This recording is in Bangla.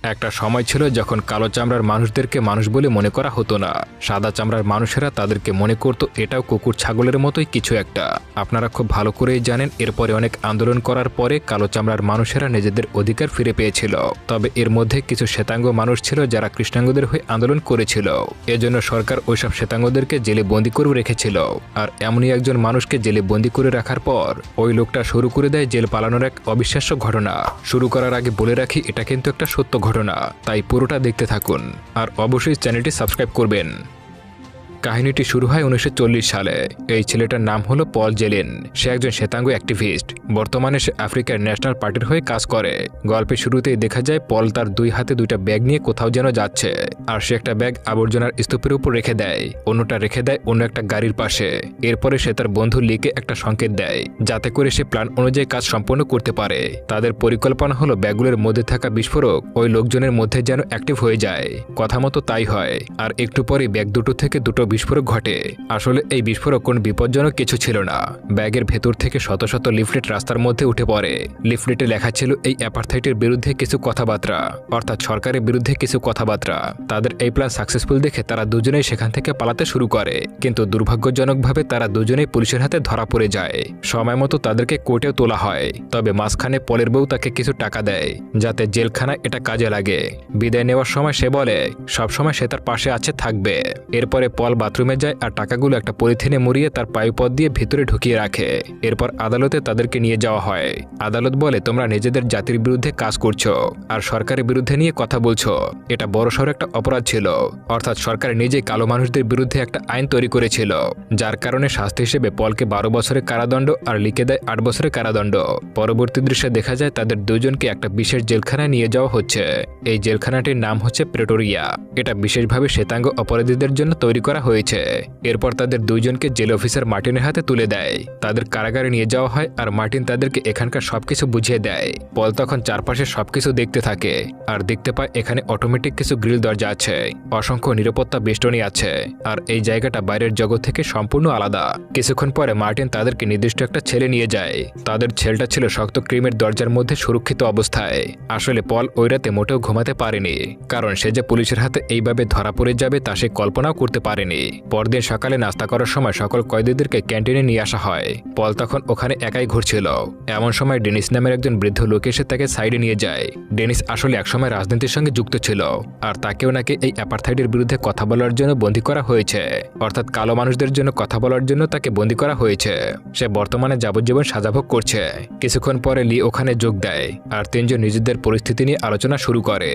একটা সময় ছিল যখন কালো চামড়ার মানুষদেরকে মানুষ বলে মনে করা হতো না। সাদা চামড়ার মানুষেরা তাদেরকে মনে করত এটাও কুকুর ছাগলের মতোই কিছু একটা। আপনারা খুব ভালো করেই জানেন এরপরে অনেক আন্দোলন করার পরে কালো চামড়ার মানুষেরা নিজেদের অধিকার ফিরে পেয়েছিল। তবে এর মধ্যে কিছু শ্বেতাঙ্গ মানুষ ছিল যারা কৃষ্ণাঙ্গদের হয়ে আন্দোলন করেছিল। এজন্য সরকার ওইসব শ্বেতাঙ্গদেরকে জেলে বন্দি করে রেখেছিল। আর এমনই একজন মানুষকে জেলে বন্দি করে রাখার পর ওই লোকটা শুরু করে দেয় জেল পালানোর এক অবিশ্বাস্য ঘটনা। শুরু করার আগে বলে রাখি এটা কিন্তু একটা সত্য ঘটনা, তাই পুরোটা দেখতে থাকুন আর অবশ্যই চ্যানেলটি সাবস্ক্রাইব করবেন। কাহিনীটি শুরু হয় 1940 সালে। এই ছেলেটার নাম হলো পল জেলিন। সে একজন শ্বেতাঙ্গ অ্যাক্টিভিস্ট। বর্তমানে সে আফ্রিকার ন্যাশনাল পার্টির হয়ে কাজ করে। গল্পের শুরুতেই দেখা যায় পল তার দুই হাতে দুইটা ব্যাগ নিয়ে কোথাও যেন যাচ্ছে। আর সে একটা ব্যাগ আবর্জনার স্তূপের উপর রেখে দেয়, অন্যটা রেখে দেয় অন্য একটা গাড়ির পাশে। এরপরে সে তার বন্ধু লিকে একটা সংকেত দেয় যাতে করে সে প্ল্যান অনুযায়ী কাজ সম্পন্ন করতে পারে। তাদের পরিকল্পনা হলো ব্যাগগুলোর মধ্যে থাকা বিস্ফোরক ওই লোকজনের মধ্যে যেন অ্যাক্টিভ হয়ে যায়। কথা মতো তাই হয়। আর একটু পরে ব্যাগ দুটো থেকে দুটো বিস্ফোরক ঘটে। আসলে এই বিস্ফোরক কোন বিপজ্জনক কিছু ছিল না। ব্যাগের ভেতর থেকে শত শত লিফলেট রাস্তার মধ্যে উঠে পড়ে। লিফলেটে লেখা ছিল এই অ্যাপারথাইটের বিরুদ্ধে কিছু কথাবার্তা, অর্থাৎ সরকারের বিরুদ্ধে কিছু কথাবার্তা। তাদের এই প্ল্যান সাকসেসফুল দেখে তারা দুজনেই সেখান থেকে পালাতে শুরু করে, কিন্তু দুর্ভাগ্যজনকভাবে তারা দুজনেই পুলিশের হাতে ধরা পড়ে যায়। সময় মতো তাদেরকে কোর্টেও তোলা হয়। তবে মাঝখানে পলের বউ তাকে কিছু টাকা দেয় যাতে জেলখানায় এটা কাজে লাগে। বিদায় নেওয়ার সময় সে বলে সবসময় সে তার পাশে আছে থাকবে। এরপরে পল বাথরুমে যায় আর টাকাগুলো একটা পলিথিনে মুড়িয়ে তার পায়ুপথ দিয়ে ভিতরে ঢুকিয়ে রাখে। এরপর আদালতে তাদেরকে নিয়ে যাওয়া হয়। আদালত বলে তোমরা নিজেদের জাতির বিরুদ্ধে কাজ করছো আর সরকারের বিরুদ্ধে নিয়ে কথা বলছো। এটা বড়সড় একটা অপরাধ ছিল। অর্থাৎ সরকার নিজেই কালো মানুষদের বিরুদ্ধে একটা আইন তৈরি করেছিল, যার কারণে শাস্তি হিসেবে পলকে 12 বছরের কারাদণ্ড আর লিকে দেয় 8 বছরের কারাদণ্ড। পরবর্তী দৃশ্যে দেখা যায় তাদের দুজনকে একটা বিশেষ জেলখানায় নিয়ে যাওয়া হচ্ছে। এই জেলখানাটির নাম হচ্ছে প্রেটোরিয়া। এটা বিশেষভাবে শ্বেতাঙ্গ অপরাধীদের জন্য তৈরি করা হয়েছে। এরপর তাদের দুইজনকে জেল অফিসার মার্টিনের হাতে তুলে দেয়। তাদের কারাগারে নিয়ে যাওয়া হয় আর মার্টিন তাদেরকে এখানকার সবকিছু বুঝিয়ে দেয়। পল তখন চারপাশে সবকিছু দেখতে থাকে আর দেখতে পায় এখানে অটোমেটিক কিছু গ্রিল দরজা আছে, অসংখ্য নিরাপত্তা বেষ্টনী আছে আর এই জায়গাটা বাইরের জগৎ থেকে সম্পূর্ণ আলাদা। কিছুক্ষণ পরে মার্টিন তাদেরকে নির্দিষ্ট একটা ছেলে নিয়ে যায়। তাদের ছেলেটা ছিল শক্ত ক্রিমের দরজার মধ্যে সুরক্ষিত অবস্থায়। আসলে পল ওই রাতে মোটেও ঘুমাতে পারেনি, কারণ সে যে পুলিশের হাতে এইভাবে ধরা পড়ে যাবে তা সে কল্পনাও করতে পারেনি। পরদিন সকালে নাস্তা করার সময় সকল কয়েদিদেরকে ক্যান্টিনে নিয়ে আসা হয়। পল তখন ওখানে একাই ঘুরছিল। এমন সময় ডেনিস নামের একজন বৃদ্ধ লোক এসে তাকে সাইডে নিয়ে যায়। ডেনিস আসলে একসময় রাজনীতির সঙ্গে যুক্ত ছিল আর তাকেও নাকি এই অ্যাপারথাইডের বিরুদ্ধে কথা বলার জন্য বন্দী করা হয়েছে। অর্থাৎ কালো মানুষদের জন্য কথা বলার জন্য তাকে বন্দী করা হয়েছে। সে বর্তমানে যাবজ্জীবন সাজা ভোগ করছে। কিছুক্ষণ পরে লি ওখানে যোগ দেয় আর তিনজন নিজেদের পরিস্থিতি নিয়ে আলোচনা শুরু করে।